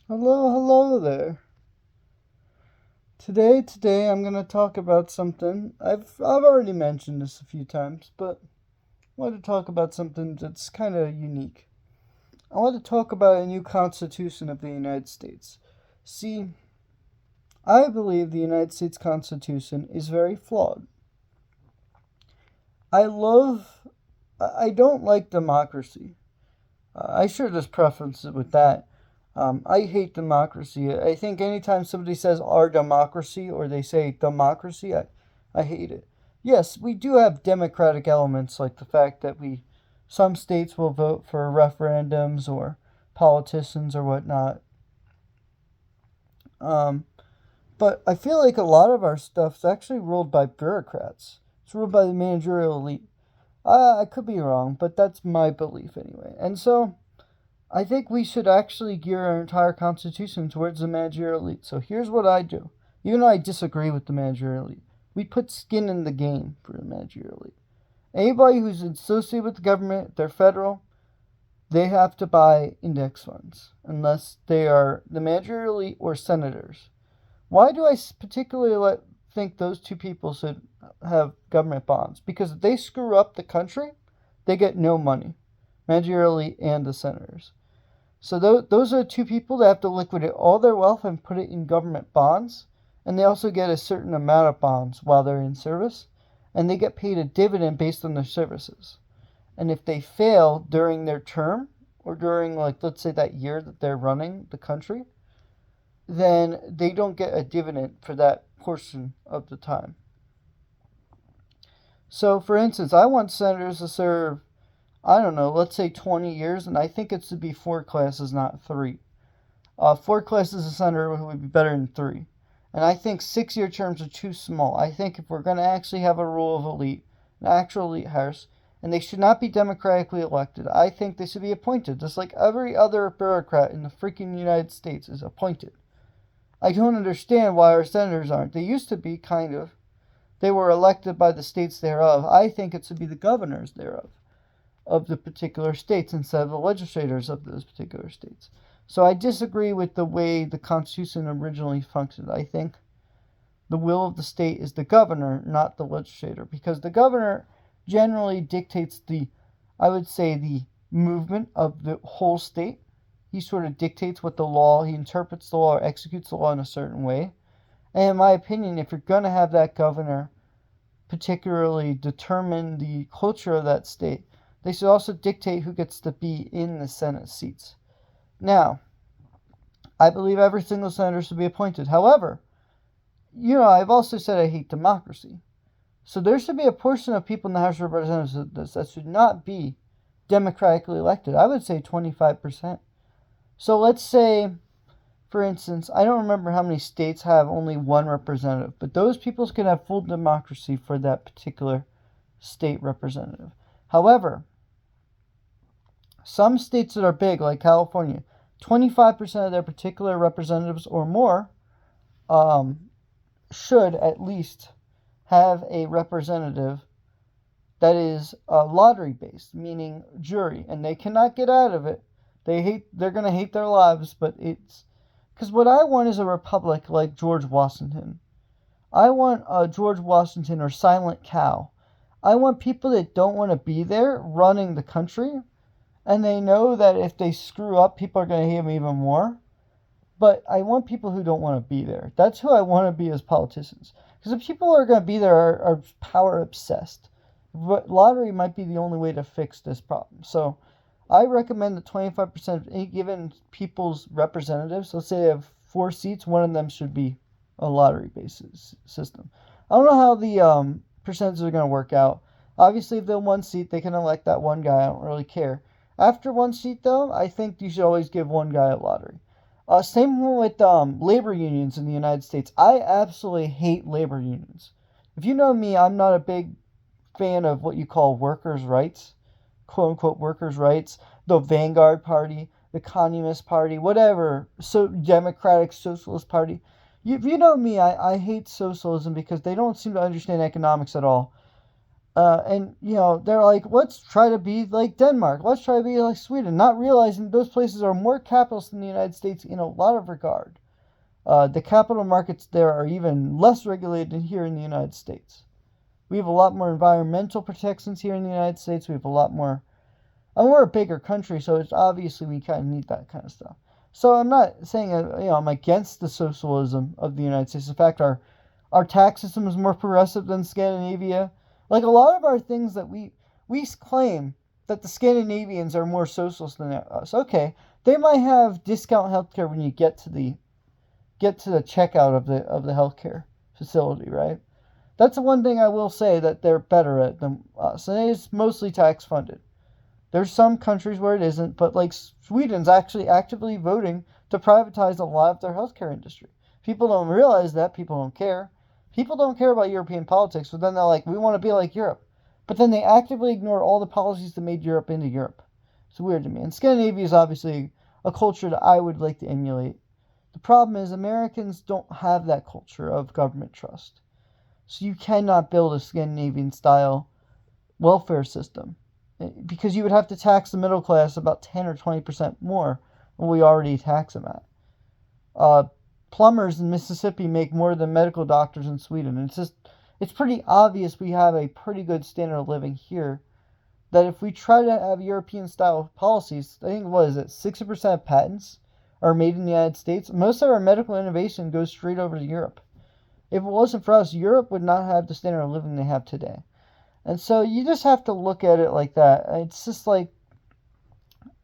Hello there. Today I'm gonna talk about something I've already mentioned this a few times, but I want to talk about something that's kind of unique. I want to talk about a new Constitution of the United States. See, I believe the United States Constitution is very flawed. I love, I don't like democracy. I share this preference with that. I hate democracy. I think anytime somebody says our democracy or they say democracy, I hate it. Yes, we do have democratic elements like the fact that some states will vote for referendums or politicians or whatnot. Um, but I feel like a lot of our stuff's actually ruled by bureaucrats. It's ruled by the managerial elite. I could be wrong, but that's my belief anyway. And so I think we should actually gear our entire constitution towards the managerial elite. So here's what I do. Even though I disagree with the managerial elite, we put skin in the game for the managerial elite. Anybody who's associated with the government, they're federal, they have to buy index funds unless they are the managerial elite or senators. Why do I particularly think those two people should have government bonds? Because if they screw up the country, they get no money, managerial elite and the senators. So those are two people that have to liquidate all their wealth and put it in government bonds. And they also get a certain amount of bonds while they're in service. And they get paid a dividend based on their services. And if they fail during their term, or during, like, let's say that year that they're running the country, then they don't get a dividend for that portion of the time. So, for instance, I want senators to serve, I don't know, let's say 20 years, and I think it should be 4 classes, not three. 4 classes of senator would be better than three. And I think 6 year terms are too small. I think if we're going to actually have a rule of elite, an actual elite house, and they should not be democratically elected, I think they should be appointed, just like every other bureaucrat in the freaking United States is appointed. I don't understand why our senators aren't. They used to be, kind of. They were elected by the states thereof. I think it should be the governors thereof, of the particular states, instead of the legislators of those particular states. So I disagree with the way the Constitution originally functioned. I think the will of the state is the governor, not the legislator, because the governor generally dictates I would say, the movement of the whole state. He sort of dictates what the law, he interprets the law or executes the law in a certain way. And in my opinion, if you're going to have that governor particularly determine the culture of that state, they should also dictate who gets to be in the Senate seats. Now, I believe every single senator should be appointed. However, I've also said I hate democracy. So there should be a portion of people in the House of Representatives that should not be democratically elected. I would say 25%. So let's say, for instance, I don't remember how many states have only one representative, but those people can have full democracy for that particular state representative. However, some states that are big, like California, 25% of their particular representatives or more should at least have a representative that is lottery based, meaning jury, and they cannot get out of it. They're going to hate their lives, but it's because what I want is a republic like George Washington. I want George Washington or Silent Cow. I want people that don't want to be there running the country, and they know that if they screw up, people are going to hate them even more. But I want people who don't want to be there. That's who I want to be as politicians. Because the people who are going to be there are power obsessed. But lottery might be the only way to fix this problem. So I recommend that 25% of any given people's representatives, let's say they have 4 seats, one of them should be a lottery based system. I don't know how the percentages are going to work out. Obviously, if they're 1 seat, they can elect that one guy. I don't really care. After 1 seat, though, I think you should always give one guy a lottery. Same with labor unions in the United States. I absolutely hate labor unions. If you know me, I'm not a big fan of what you call workers' rights, quote unquote workers' rights, the Vanguard Party, the Communist Party, whatever, so Democratic Socialist Party. If you know me, I hate socialism because they don't seem to understand economics at all. And, they're like, let's try to be like Denmark. Let's try to be like Sweden, not realizing those places are more capitalist than the United States in a lot of regard. The capital markets there are even less regulated than here in the United States. We have a lot more environmental protections here in the United States. We have a lot more. And we're a bigger country, so it's obviously we kind of need that kind of stuff. So I'm not saying I'm against the socialism of the United States. In fact, our tax system is more progressive than Scandinavia. Like a lot of our things that we claim that the Scandinavians are more socialist than us. Okay, they might have discount healthcare when you get to the checkout of the healthcare facility, right? That's the one thing I will say that they're better at than us, and it's mostly tax funded. There's some countries where it isn't, but like Sweden's actually actively voting to privatize a lot of their healthcare industry. People don't realize that. People don't care. People don't care about European politics, so then they're like, we want to be like Europe. But then they actively ignore all the policies that made Europe into Europe. It's weird to me. And Scandinavia is obviously a culture that I would like to emulate. The problem is Americans don't have that culture of government trust. So you cannot build a Scandinavian-style welfare system because you would have to tax the middle class about 10 or 20% more than we already tax them at. Plumbers in Mississippi make more than medical doctors in Sweden. It's pretty obvious we have a pretty good standard of living here. That if we try to have European-style policies, I think, 60% of patents are made in the United States. Most of our medical innovation goes straight over to Europe. If it wasn't for us, Europe would not have the standard of living they have today. And so you just have to look at it like that. It's just like,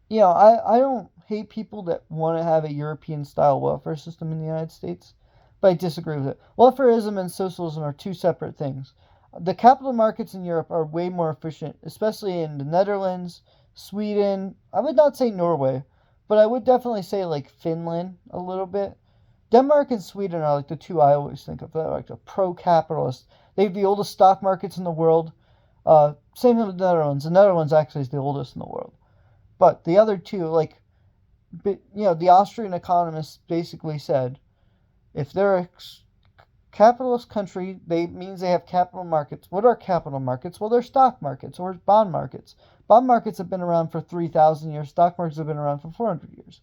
I don't hate people that want to have a European-style welfare system in the United States, but I disagree with it. Welfarism and socialism are two separate things. The capital markets in Europe are way more efficient, especially in the Netherlands, Sweden. I would not say Norway, but I would definitely say like Finland a little bit. Denmark and Sweden are like the two I always think of. They're like the pro-capitalist. They have the oldest stock markets in the world. Same with the Netherlands. The Netherlands actually is the oldest in the world. But the other two, the Austrian economists basically said, if they're a capitalist country, means they have capital markets. What are capital markets? Well, they're stock markets or bond markets. Bond markets have been around for 3,000 years. Stock markets have been around for 400 years.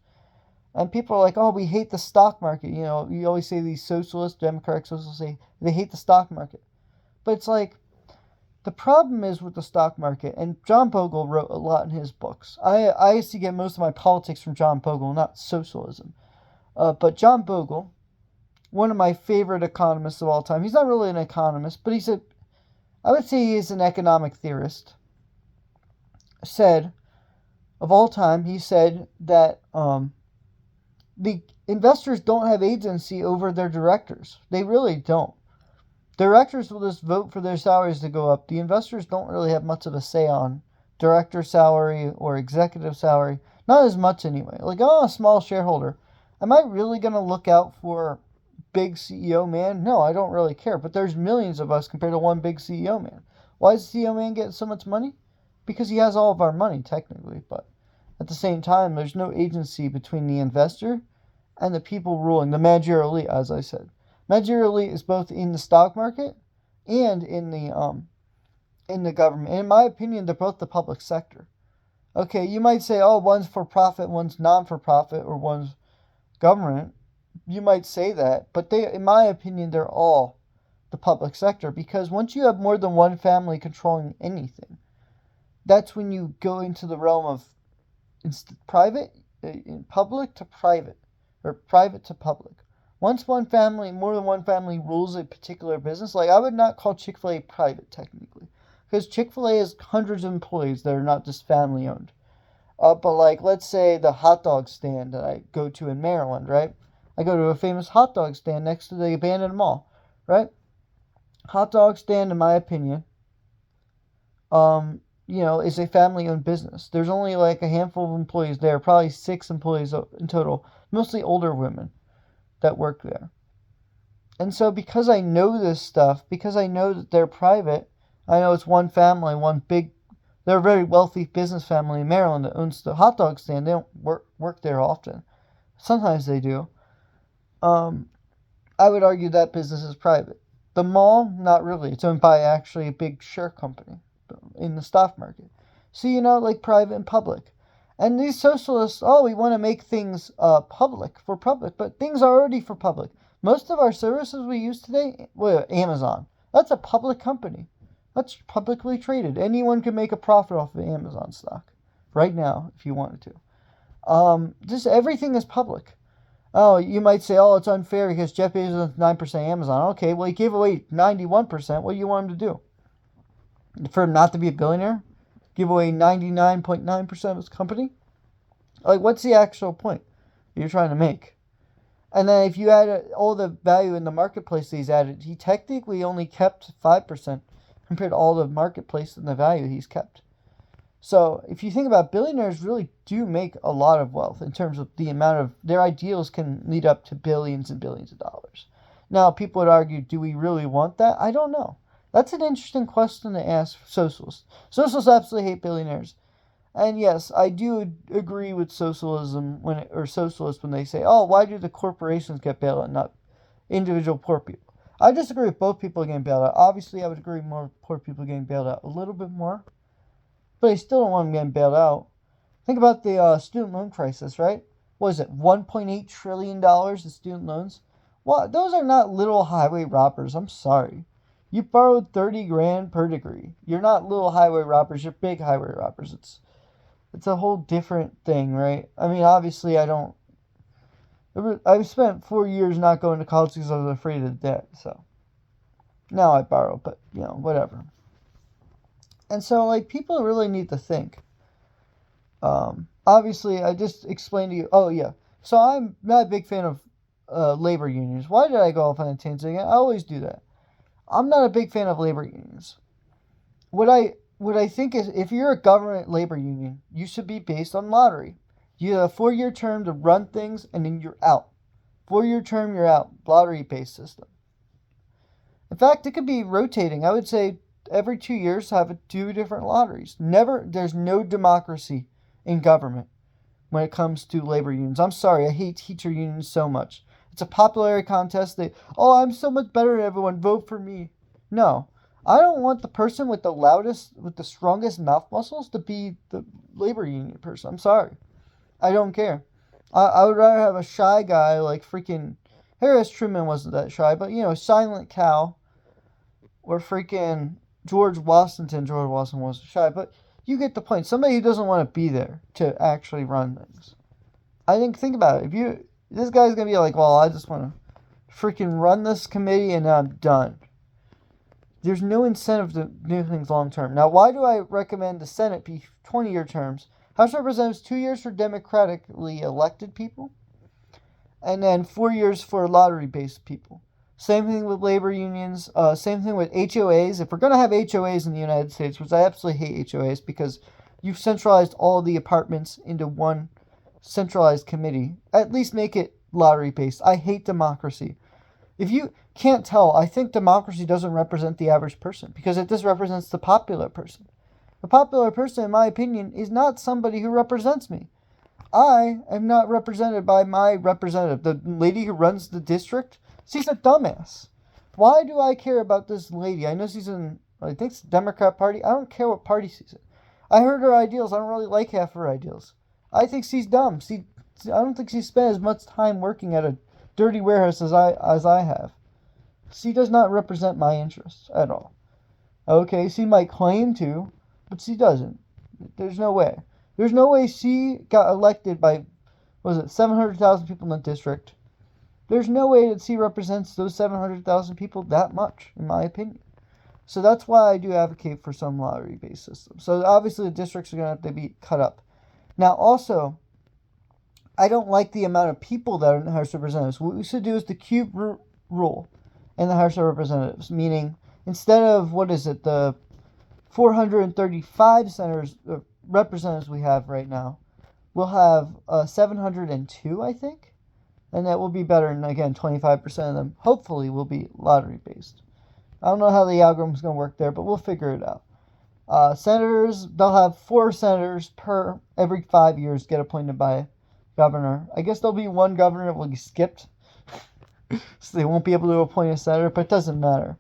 And people are like, oh, we hate the stock market. You always say these socialists, democratic socialists say they hate the stock market. But it's like, the problem is with the stock market, and John Bogle wrote a lot in his books. I used to get most of my politics from John Bogle, not socialism. But John Bogle, one of my favorite economists of all time, he's not really an economist, but I would say he is an economic theorist, of all time, he said that the investors don't have agency over their directors. They really don't. Directors will just vote for their salaries to go up. The investors don't really have much of a say on director salary or executive salary. Not as much anyway. Like, I'm a small shareholder. Am I really going to look out for big CEO man? No, I don't really care. But there's millions of us compared to one big CEO man. Why does CEO man get so much money? Because he has all of our money, technically. But at the same time, there's no agency between the investor and the people ruling, the managerial elite, as I said. Managerial elite is both in the stock market and in the government. And in my opinion, they're both the public sector. Okay, you might say, oh, one's for profit, one's non-for-profit, or one's government. You might say that, but in my opinion, they're all the public sector, because once you have more than one family controlling anything, that's when you go into the realm of public to private, or private to public. Once more than one family rules a particular business, like I would not call Chick-fil-A private technically, because Chick-fil-A has hundreds of employees that are not just family owned. But like, let's say the hot dog stand that I go to in Maryland, right? I go to a famous hot dog stand next to the abandoned mall, right? Hot dog stand, in my opinion, is a family-owned business. There's only like a handful of employees there, probably 6 employees in total, mostly older women that work there. And so because I know this stuff, because I know that they're private, I know it's one family, they're a very wealthy business family in Maryland that owns the hot dog stand. They don't work there often. Sometimes they do. I would argue that business is private. The mall, not really. It's owned by actually a big share company. in the stock market. So, like private and public. And these socialists, we want to make things public, but things are already for public. Most of our services we use today, Amazon, that's a public company. That's publicly traded. Anyone can make a profit off of Amazon stock right now if you wanted to. Just everything is public. Oh, you might say, it's unfair because Jeff Bezos owns 9% Amazon. Okay, well, he gave away 91%. What do you want him to do? For him not to be a billionaire? Give away 99.9% of his company? Like, what's the actual point you're trying to make? And then if you add all the value in the marketplace that he's added, he technically only kept 5% compared to all the marketplace and the value he's kept. So if you think about, billionaires really do make a lot of wealth in terms of the amount of their ideals can lead up to billions and billions of dollars. Now, people would argue, do we really want that? I don't know. That's an interesting question to ask socialists. Socialists absolutely hate billionaires. And yes, I do agree with socialism socialists when they say, why do the corporations get bailed out, not individual poor people? I disagree with both people getting bailed out. Obviously, I would agree more poor people getting bailed out a little bit more. But I still don't want them getting bailed out. Think about the student loan crisis, right? What is it, $1.8 trillion in student loans? Well, those are not little highway robbers. I'm sorry. You borrowed $30,000 per degree. You're not little highway robbers. You're big highway robbers. It's a whole different thing, right? I mean, obviously, I've spent 4 years not going to college because I was afraid of debt. So now I borrow, but whatever. And so, people really need to think. Obviously, I just explained to you. Oh, yeah. So I'm not a big fan of labor unions. Why did I go off on a tangent again? I always do that. I'm not a big fan of labor unions. What I think is, if you're a government labor union, you should be based on lottery. You have a 4-year term to run things, and then you're out. 4-year term, you're out. Lottery-based system. In fact, it could be rotating. I would say every 2 years have 2 different lotteries. There's no democracy in government when it comes to labor unions. I'm sorry, I hate teacher unions so much. It's a popularity contest. I'm so much better than everyone, vote for me. No, I don't want the person with the strongest mouth muscles to be the labor union person. I'm sorry. I don't care. I would rather have a shy guy like freaking Harris Truman wasn't that shy, but Silent Cow or freaking George Washington. George Washington wasn't shy, but you get the point. Somebody who doesn't want to be there to actually run things. Think about it. This guy's gonna be like, well, I just want to freaking run this committee and I'm done. There's no incentive to do things long term. Now, why do I recommend the Senate be 20-year terms? House of Representatives, 2 years for democratically elected people, and then 4 years for lottery-based people. Same thing with labor unions. Same thing with HOAs. If we're going to have HOAs in the United States, which I absolutely hate HOAs because you've centralized all the apartments into one centralized committee, at least make it lottery-based. I hate democracy. If you can't tell, I think democracy doesn't represent the average person because it just represents the popular person. The popular person, in my opinion, is not somebody who represents me. I am not represented by my representative. The lady who runs the district, she's a dumbass. Why do I care about this lady? I know she's I think it's the Democrat Party. I don't care what party she's in. I heard her ideals. I don't really like half her ideals. I think she's dumb. I don't think she spent as much time working at a dirty warehouse as I have. She does not represent my interests at all. Okay, she might claim to, but she doesn't. There's no way. There's no way she got elected by, 700,000 people in the district. There's no way that she represents those 700,000 people that much, in my opinion. So that's why I do advocate for some lottery-based system. So obviously the districts are going to have to be cut up. Now also, I don't like the amount of people that are in the House of Representatives. What we should do is the cube rule in the House of Representatives, meaning instead of, the 435 representatives we have right now, we'll have 702, I think. And that will be better, and again, 25% of them hopefully will be lottery-based. I don't know how the algorithm's going to work there, but we'll figure it out. Senators, they'll have 4 senators per every 5 years get appointed by governor. I guess there'll be one governor that will be skipped, so they won't be able to appoint a senator, but it doesn't matter.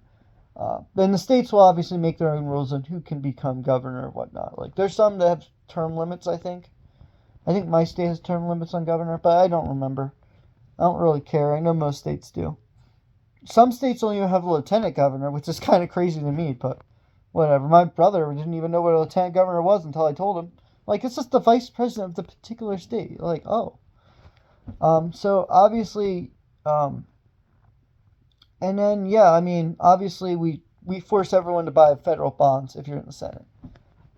Then the states will obviously make their own rules on who can become governor or whatnot. Like there's some that have term limits. I think my state has term limits on governor, but I don't remember. I don't really care. I know most states do. Some states don't even have a lieutenant governor, which is kind of crazy to me, but whatever. My brother didn't even know what a lieutenant governor was until I told him. Like, it's just the vice president of the particular state. Like, oh. So obviously, and then, yeah, I mean, obviously we force everyone to buy federal bonds if you're in the Senate.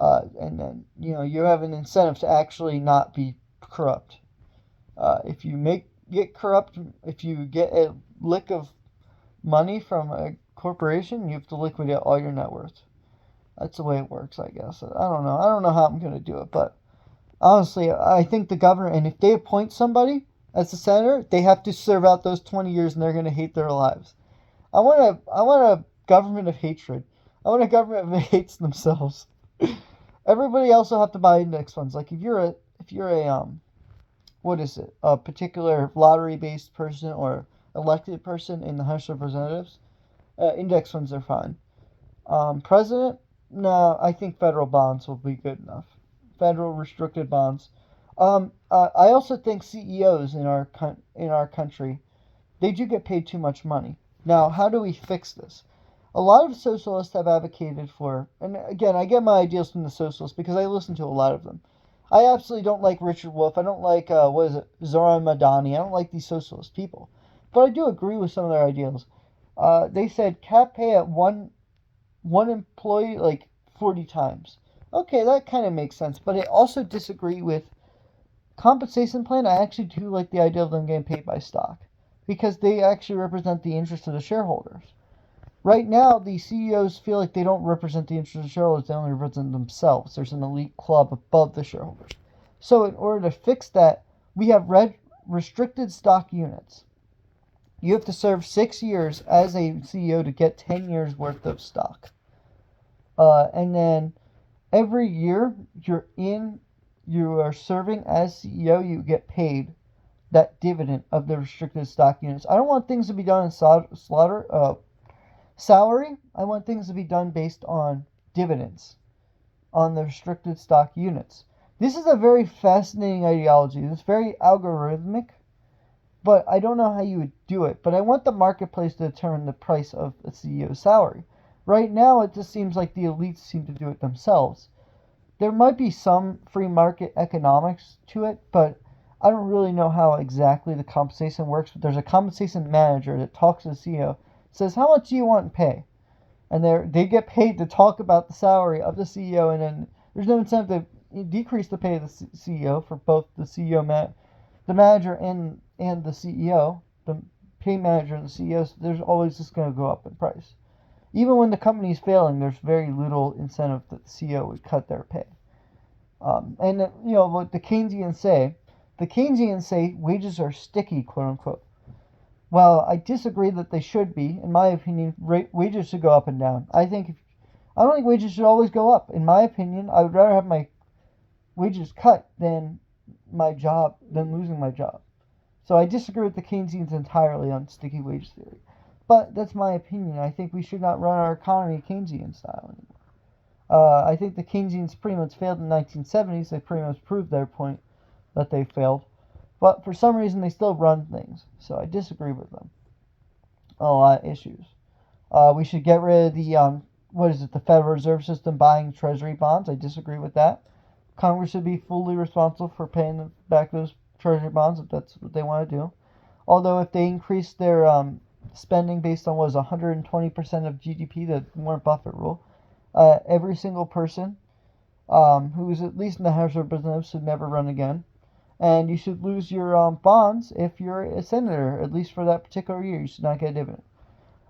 And then, you have an incentive to actually not be corrupt. If you get corrupt, if you get a lick of money from a corporation, you have to liquidate all your net worth. That's the way it works, I guess. I don't know. I don't know how I'm going to do it, but honestly, I think the governor, and if they appoint somebody as a senator, they have to serve out those 20 years and they're going to hate their lives. I want a government of hatred. I want a government that hates themselves. Everybody else will have to buy index funds. Like if you're a what is it? A particular lottery-based person or elected person in the House of Representatives, index funds are fine. President? No, I think federal bonds will be good enough. Federal restricted bonds. I also think CEOs in our country, they do get paid too much money. Now, how do we fix this? A lot of socialists have advocated for, and again, I get my ideas from the socialists because I listen to a lot of them. I absolutely don't like Richard Wolff. I don't like, Zoran Madani. I don't like these socialist people. But I do agree with some of their ideals. They said cap pay at one employee like 40 times. Okay, that kind of makes sense. But I also disagree with compensation plan. I actually do like the idea of them getting paid by stock because they actually represent the interest of the shareholders. Right now, the CEOs feel like they don't represent the interest of the shareholders. They only represent themselves. There's an elite club above the shareholders. So in order to fix that, we have restricted stock units. You have to serve 6 years as a CEO to get 10 years worth of stock. And then every year you are serving as CEO, you get paid that dividend of the restricted stock units. I don't want things to be done in salary. I want things to be done based on dividends on the restricted stock units. This is a very fascinating ideology. It's very algorithmic, but I don't know how you would do it. But I want the marketplace to determine the price of a CEO's salary. Right now, it just seems like the elites seem to do it themselves. There might be some free market economics to it, but I don't really know how exactly the compensation works. But there's a compensation manager that talks to the CEO, says, how much do you want in pay? And they get paid to talk about the salary of the CEO, and then there's no incentive to decrease the pay of the CEO for both the CEO, the manager, and the CEO, the pay manager and the CEO. So there's always just going to go up in price. Even when the company is failing, there's very little incentive that the CEO would cut their pay. And what the Keynesians say wages are sticky, quote unquote. Well, I disagree that they should be. In my opinion, wages should go up and down. I don't think wages should always go up. In my opinion, I would rather have my wages cut than losing my job. So I disagree with the Keynesians entirely on sticky wage theory. But that's my opinion. I think we should not run our economy Keynesian style anymore. I think the Keynesians pretty much failed in the 1970s. They pretty much proved their point that they failed. But for some reason, they still run things. So I disagree with them on a lot of issues. We should get rid of the Federal Reserve System buying treasury bonds. I disagree with that. Congress should be fully responsible for paying back those treasury bonds if that's what they want to do. Although if they increase their spending based on 120% of GDP, the Warren Buffett rule, every single person who is at least in the House of Representatives should never run again. And you should lose your bonds if you're a senator, at least for that particular year. You should not get a dividend.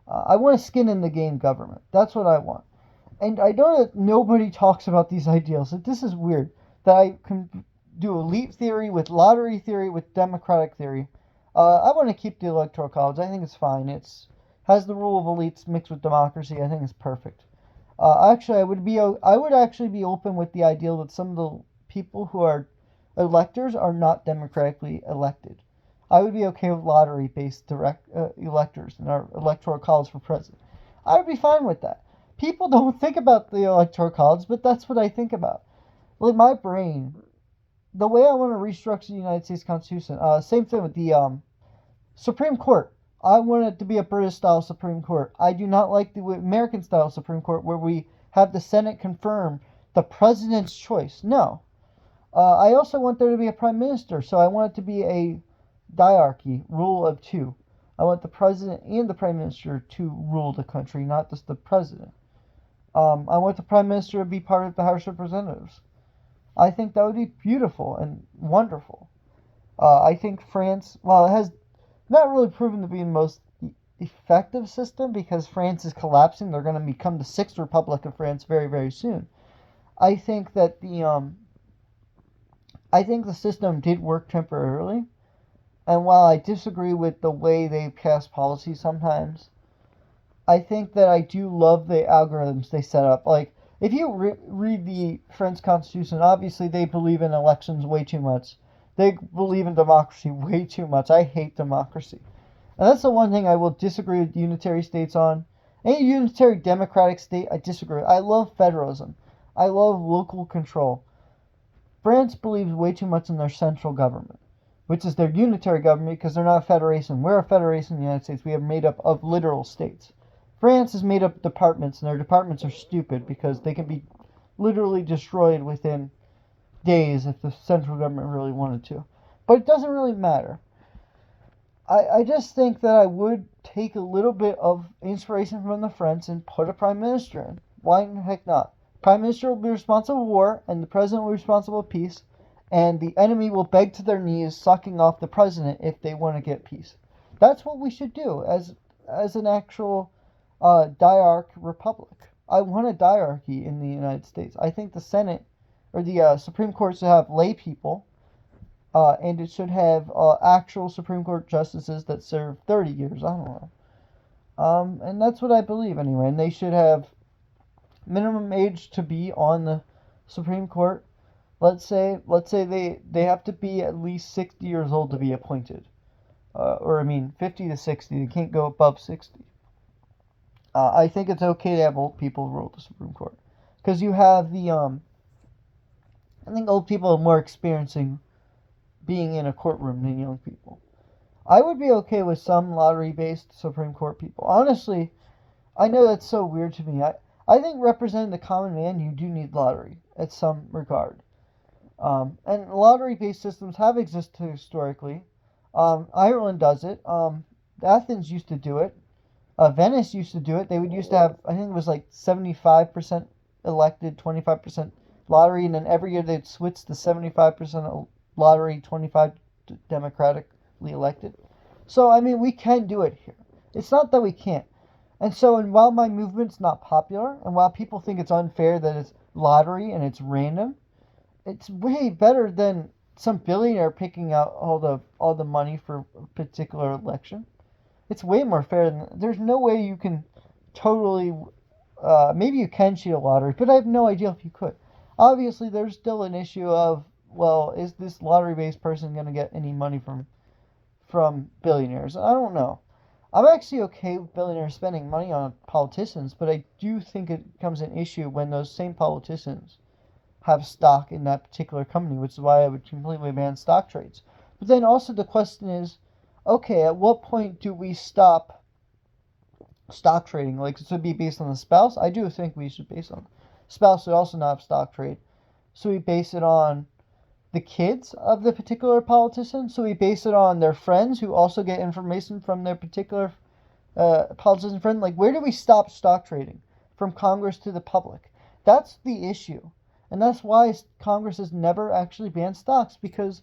I want a skin in the game government. That's what I want. And I know that nobody talks about these ideals. This is weird that I can do elite theory with lottery theory with democratic theory. I want to keep the electoral college. I think it's fine. It's has the rule of elites mixed with democracy. I think it's perfect. Actually, I would actually be open with the ideal that some of the people who are electors are not democratically elected. I would be okay with lottery-based direct electors in our electoral college for president. I would be fine with that. People don't think about the Electoral College, but that's what I think about. Like my brain, the way I want to restructure the United States Constitution. Same thing with the Supreme Court. I want it to be a British style Supreme Court. I do not like the American style Supreme Court where we have the Senate confirm the president's choice. No. I also want there to be a prime minister, so I want it to be a diarchy, rule of two. I want the president and the prime minister to rule the country, not just the president. I want the prime minister to be part of the House of Representatives. I think that would be beautiful and wonderful. I think France, well, it has not really proven to be the most effective system because France is collapsing. They're going to become the sixth Republic of France very, very soon. I think that the system did work temporarily, and while I disagree with the way they pass policy sometimes, I think that I do love the algorithms they set up. Like, if you read the French Constitution, obviously they believe in elections way too much. They believe in democracy way too much. I hate democracy. And that's the one thing I will disagree with unitary states on. Any unitary democratic state, I disagree. I love federalism. I love local control. France believes way too much in their central government, which is their unitary government because they're not a federation. We're a federation in the United States. We are made up of literal states. France is made up of departments, and their departments are stupid because they can be literally destroyed within days if the central government really wanted to. But it doesn't really matter. I just think that I would take a little bit of inspiration from the French and put a prime minister in. Why the heck not? Prime minister will be responsible for war, and the president will be responsible for peace, and the enemy will beg to their knees, sucking off the president if they want to get peace. That's what we should do as an actual diarch republic. I want a diarchy in the United States. I think the Senate or the Supreme Court should have lay people, and it should have actual Supreme Court justices that serve 30 years. I don't know. And that's what I believe anyway. And they should have minimum age to be on the Supreme Court. Let's say they have to be at least 60 years old to be appointed. 50 to 60. They can't go above 60. I think it's okay to have old people rule the Supreme Court. Because you have I think old people are more experiencing being in a courtroom than young people. I would be okay with some lottery-based Supreme Court people. Honestly, I know that's so weird to me. I think representing the common man, you do need lottery at some regard. And lottery-based systems have existed historically. Ireland does it. Athens used to do it. Venice used to do it. They would used to have, I think it was like 75% elected, 25% lottery, and then every year they'd switch to 75% lottery, 25% democratically elected. So, I mean, we can do it here. It's not that we can't. And so, and while my movement's not popular, and while people think it's unfair that it's lottery and it's random, it's way better than some billionaire picking out all the money for a particular election. It's way more fair than, there's no way you can totally, maybe you can cheat a lottery, but I have no idea if you could. Obviously, there's still an issue of, well, is this lottery-based person going to get any money from billionaires? I don't know. I'm actually okay with billionaires spending money on politicians, but I do think it becomes an issue when those same politicians have stock in that particular company, which is why I would completely ban stock trades. But then also the question is, okay, at what point do we stop stock trading? Like, it should be based on the spouse? I do think we should base on spouse should also not have stock trade. So we base it on the kids of the particular politician. So we base it on their friends who also get information from their particular politician friend. Like, where do we stop stock trading? From Congress to the public. That's the issue. And that's why Congress has never actually banned stocks, because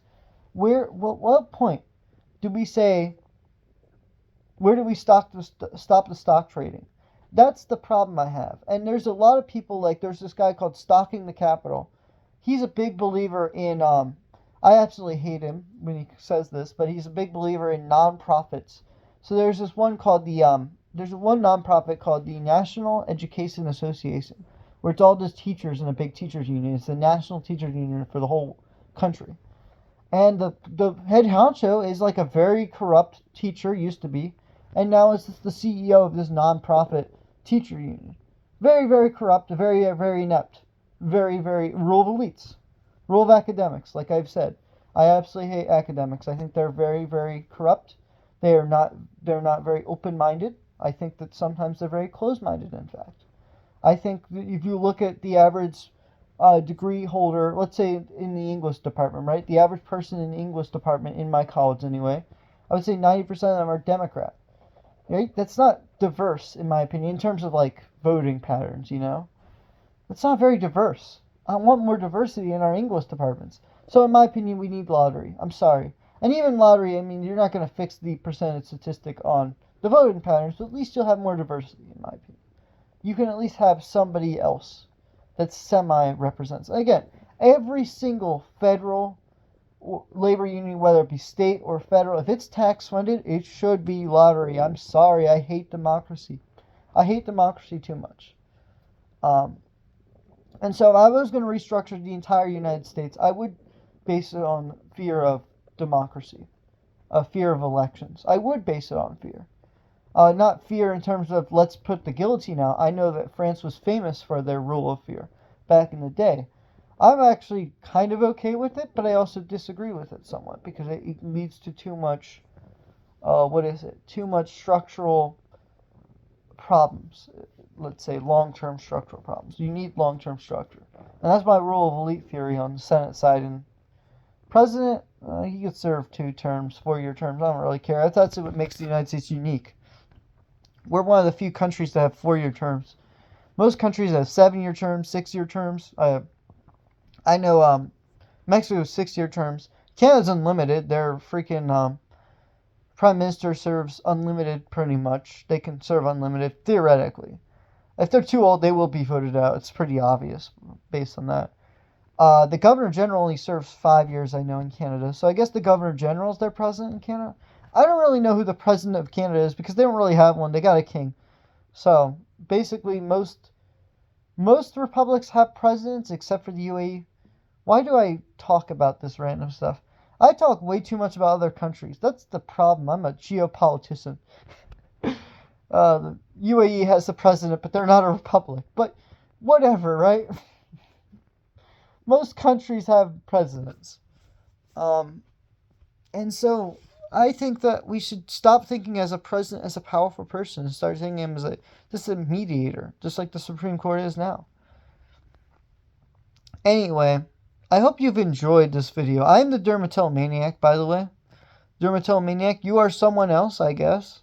what point do we say, where do we stop the stock trading? That's the problem I have. And there's a lot of people, like there's this guy called Stocking the Capital. He's a big believer in, I absolutely hate him when he says this, but he's a big believer in nonprofits. So there's this one called there's one nonprofit called the National Education Association, where it's all just teachers in a big teachers union. It's the national teachers union for the whole country. And the head honcho is like a very corrupt teacher, used to be, and now is the CEO of this nonprofit teacher union. Very, very corrupt, very, very inept, very, very rule of elites, rule of academics, like I've said. I absolutely hate academics. I think they're very, very corrupt. They're not very open-minded. I think that sometimes they're very closed-minded, in fact. I think that if you look at the average degree holder, let's say in the English department, right? The average person in the English department, in my college anyway, I would say 90% of them are Democrat. Right? That's not diverse, in my opinion, in terms of like voting patterns, you know? It's not very diverse. I want more diversity in our English departments. So in my opinion, we need lottery. I'm sorry. And even lottery, I mean, you're not going to fix the percentage statistic on the voting patterns, but at least you'll have more diversity, in my opinion. You can at least have somebody else that semi-represents. Again, every single federal labor union, whether it be state or federal, if it's tax funded, it should be lottery. I'm sorry. I hate democracy. I hate democracy too much. And so if I was going to restructure the entire United States, I would base it on fear of democracy, a fear of elections. I would base it on fear. Not fear in terms of let's put the guillotine out. I know that France was famous for their rule of fear back in the day. I'm actually kind of okay with it, but I also disagree with it somewhat because it leads to too much, too much structural problems. Let's say long-term structural problems. You need long-term structure. And that's my rule of elite theory on the Senate side. And president, he could serve 2 terms, 4-year terms. I don't really care. That's what makes the United States unique. We're one of the few countries that have 4-year terms. Most countries have 7-year terms, 6-year terms. I know Mexico's 6-year terms. Canada's unlimited. Their freaking prime minister serves unlimited pretty much. They can serve unlimited, theoretically. If they're too old, they will be voted out. It's pretty obvious based on that. The governor general only serves 5 years, I know, in Canada. So I guess the governor general is their president in Canada. I don't really know who the president of Canada is because they don't really have one. They got a king. So basically, most republics have presidents except for the UAE. Why do I talk about this random stuff? I talk way too much about other countries. That's the problem. I'm a geopolitician. The UAE has the president, but they're not a republic. But whatever, right? Most countries have presidents. And so I think that we should stop thinking as a president as a powerful person and start thinking him as just a mediator, just like the Supreme Court is now. Anyway, I hope you've enjoyed this video. I am the Dermatillomaniac, by the way. Dermatillomaniac, you are someone else, I guess.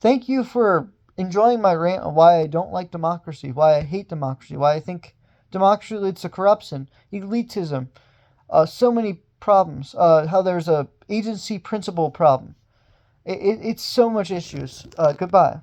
Thank you for enjoying my rant on why I don't like democracy, why I hate democracy, why I think democracy leads to corruption, elitism, so many problems, how there's a agency principle problem. It's so much issues. Goodbye.